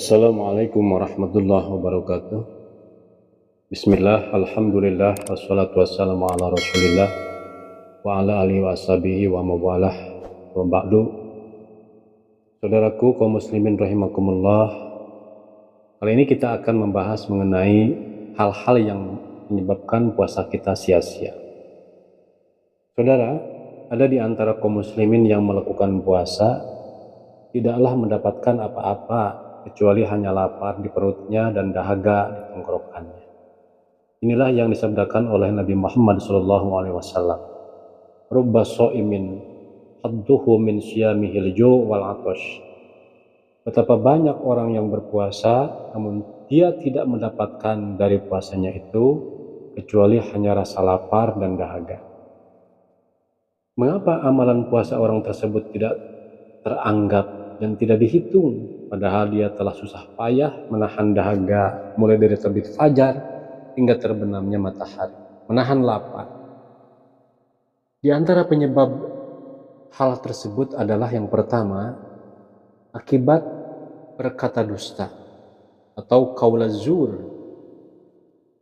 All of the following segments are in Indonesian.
Assalamualaikum warahmatullahi wabarakatuh. Bismillah, alhamdulillah, wassalatu wassalamu ala rasulillah wa ala alihi wa ashabihi wa mawalah wa ba'du. Saudaraku kaum muslimin rahimakumullah, kali ini kita akan membahas mengenai hal-hal yang menyebabkan puasa kita sia-sia. Saudara, ada di antara kaum muslimin yang melakukan puasa tidaklah mendapatkan apa-apa kecuali hanya lapar di perutnya dan dahaga di tenggorokannya. Inilah yang disabdakan oleh Nabi Muhammad SAW. Rubba sha'imin hadduhu min siyamihil ju' wal 'atash. Betapa banyak orang yang berpuasa namun dia tidak mendapatkan dari puasanya itu kecuali hanya rasa lapar dan dahaga. Mengapa amalan puasa orang tersebut tidak teranggap dan tidak dihitung, padahal dia telah susah payah menahan dahaga mulai dari terbit fajar hingga terbenamnya matahari, menahan lapar. Di antara penyebab hal tersebut adalah yang pertama, akibat berkata dusta atau qaul zur.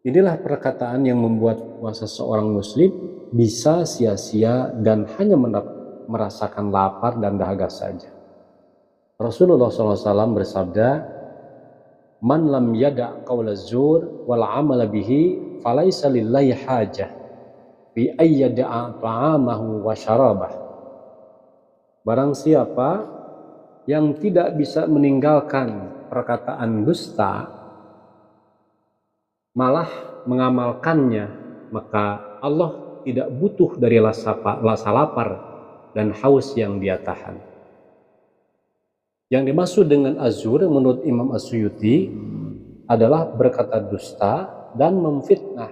Inilah perkataan yang membuat puasa seorang muslim bisa sia-sia dan hanya merasakan lapar dan dahaga saja. Rasulullah SAW bersabda, "Man lam yada' qaul zur wal 'amala bihi falaisa lillahi hajah fi ayyada'a ta'amahu wa syarabah." Barang siapa yang tidak bisa meninggalkan perkataan dusta malah mengamalkannya, maka Allah tidak butuh dari rasa lapar dan haus yang dia tahan. Yang dimaksud dengan azur menurut Imam As-Suyuti adalah berkata dusta dan memfitnah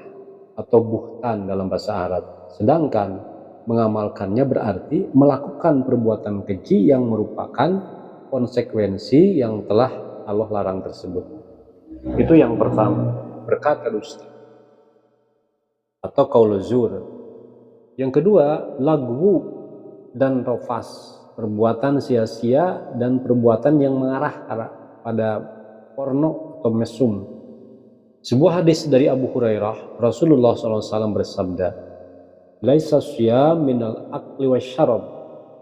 atau buhtan dalam bahasa Arab. Sedangkan mengamalkannya berarti melakukan perbuatan keji yang merupakan konsekuensi yang telah Allah larang tersebut. Itu yang pertama, berkata dusta atau qaul zur. Yang kedua, lagwu dan rafas, perbuatan sia-sia dan perbuatan yang mengarah pada porno atau mesum. Sebuah hadis dari Abu Hurairah, Rasulullah SAW bersabda, "Laisa syiyam minal akli wasyarab,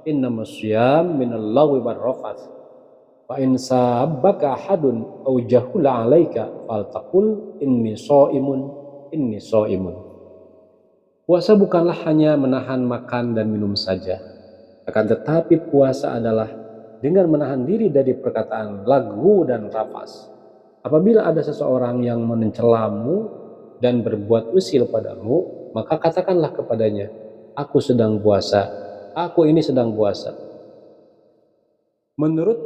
innama syiyam minal lagwi war rafath. Fa in sabbaka ahadun aw jahula 'alaika faltaqul inni shaimun." Puasa bukanlah hanya menahan makan dan minum saja, akan tetapi puasa adalah dengan menahan diri dari perkataan lagwu dan rafas. Apabila ada seseorang yang mencelamu dan berbuat usil padamu, maka katakanlah kepadanya, "Aku sedang puasa, aku ini sedang puasa." Menurut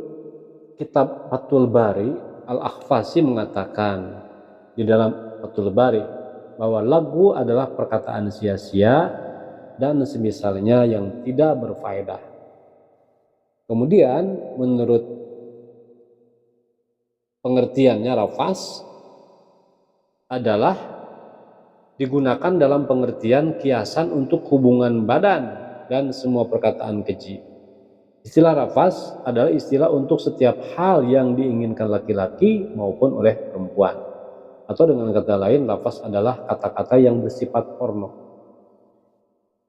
kitab Fathul Bari, Al-Akhfasi mengatakan di dalam Fathul Bari bahwa lagwu adalah perkataan sia-sia dan semisalnya yang tidak berfaedah. Kemudian menurut pengertiannya, rafas adalah digunakan dalam pengertian kiasan untuk hubungan badan dan semua perkataan keji. Istilah rafas adalah istilah untuk setiap hal yang diinginkan laki-laki maupun oleh perempuan. Atau dengan kata lain, rafas adalah kata-kata yang bersifat porno.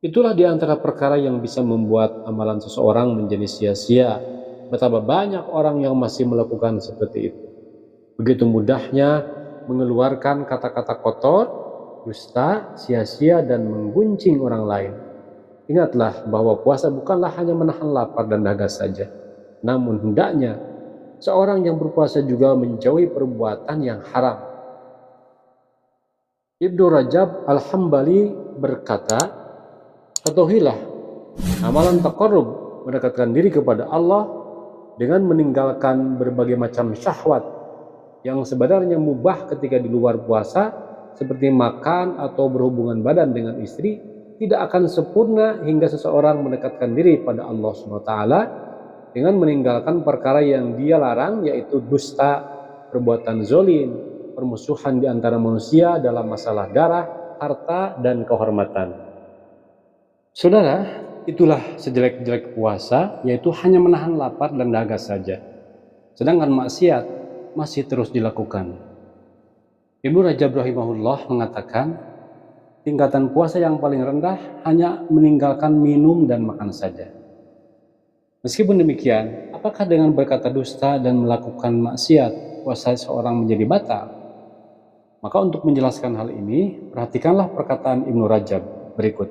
Itulah di antara perkara yang bisa membuat amalan seseorang menjadi sia-sia. Betapa banyak orang yang masih melakukan seperti itu. Begitu mudahnya mengeluarkan kata-kata kotor, dusta, sia-sia dan mengguncing orang lain. Ingatlah bahwa puasa bukanlah hanya menahan lapar dan dahaga saja. Namun hendaknya seorang yang berpuasa juga menjauhi perbuatan yang haram. Ibnu Rajab Al-Hambali berkata, "Ketahuilah, amalan taqarrub mendekatkan diri kepada Allah dengan meninggalkan berbagai macam syahwat yang sebenarnya mubah ketika di luar puasa, seperti makan atau berhubungan badan dengan istri, tidak akan sempurna hingga seseorang mendekatkan diri pada Allah SWT dengan meninggalkan perkara yang dia larang, yaitu dusta, perbuatan zalim, permusuhan di antara manusia dalam masalah darah, harta, dan kehormatan." Saudara, itulah sejelek-jelek puasa, yaitu hanya menahan lapar dan dahaga saja. Sedangkan maksiat masih terus dilakukan. Ibnu Rajab rahimahullah mengatakan, tingkatan puasa yang paling rendah hanya meninggalkan minum dan makan saja. Meskipun demikian, apakah dengan berkata dusta dan melakukan maksiat puasa seorang menjadi batal? Maka untuk menjelaskan hal ini, perhatikanlah perkataan Ibnu Rajab berikut.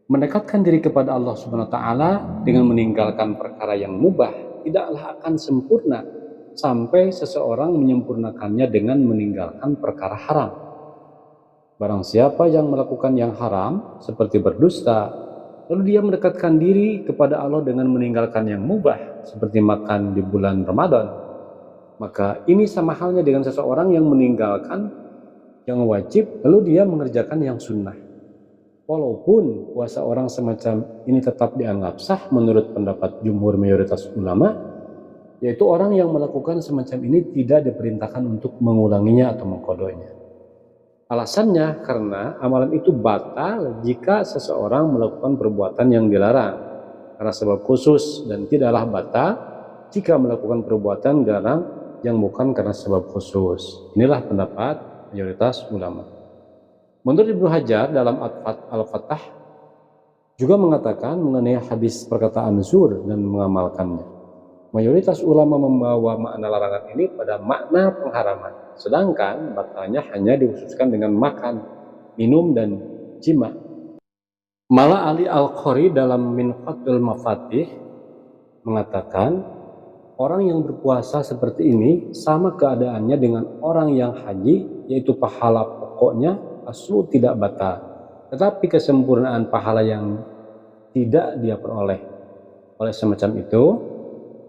Mendekatkan diri kepada Allah Subhanahu wa taala dengan meninggalkan perkara yang mubah tidaklah akan sempurna sampai seseorang menyempurnakannya dengan meninggalkan perkara haram. Barang siapa yang melakukan yang haram seperti berdusta, lalu dia mendekatkan diri kepada Allah dengan meninggalkan yang mubah seperti makan di bulan Ramadan, maka ini sama halnya dengan seseorang yang meninggalkan yang wajib lalu dia mengerjakan yang sunnah. Walaupun puasa orang semacam ini tetap dianggap sah menurut pendapat jumhur mayoritas ulama, yaitu orang yang melakukan semacam ini tidak diperintahkan untuk mengulanginya atau mengkodoknya. Alasannya karena amalan itu batal jika seseorang melakukan perbuatan yang dilarang karena sebab khusus, dan tidaklah batal jika melakukan perbuatan dilarang yang bukan karena sebab khusus. Inilah pendapat mayoritas ulama. Menurut Ibnu Hajar dalam Al-Fathah juga mengatakan mengenai hadis perkataan zur dan mengamalkannya. Mayoritas ulama membawa makna larangan ini pada makna pengharaman, sedangkan batalnya hanya dikhususkan dengan makan, minum, dan jima. Malah Ali Al-Qari dalam Minqatul Mafatih mengatakan, orang yang berpuasa seperti ini sama keadaannya dengan orang yang haji, yaitu pahala pokoknya aslu tidak batal, tetapi kesempurnaan pahala yang tidak dia peroleh. Oleh semacam itu,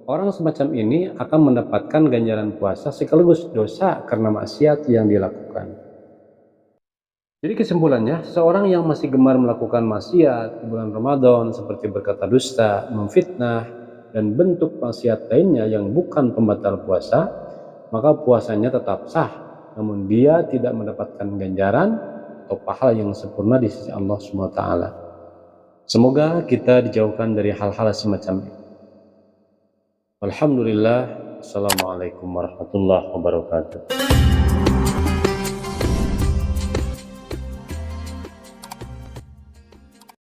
orang semacam ini akan mendapatkan ganjaran puasa sekaligus dosa karena maksiat yang dilakukan. Jadi kesimpulannya, seorang yang masih gemar melakukan maksiat di bulan Ramadan seperti berkata dusta, memfitnah, dan bentuk maksiat lainnya yang bukan pembatal puasa, maka puasanya tetap sah, namun dia tidak mendapatkan ganjaran atau pahala yang sempurna di sisi Allah SWT. Semoga kita dijauhkan dari hal-hal semacam ini. Alhamdulillah. Assalamualaikum warahmatullahi wabarakatuh.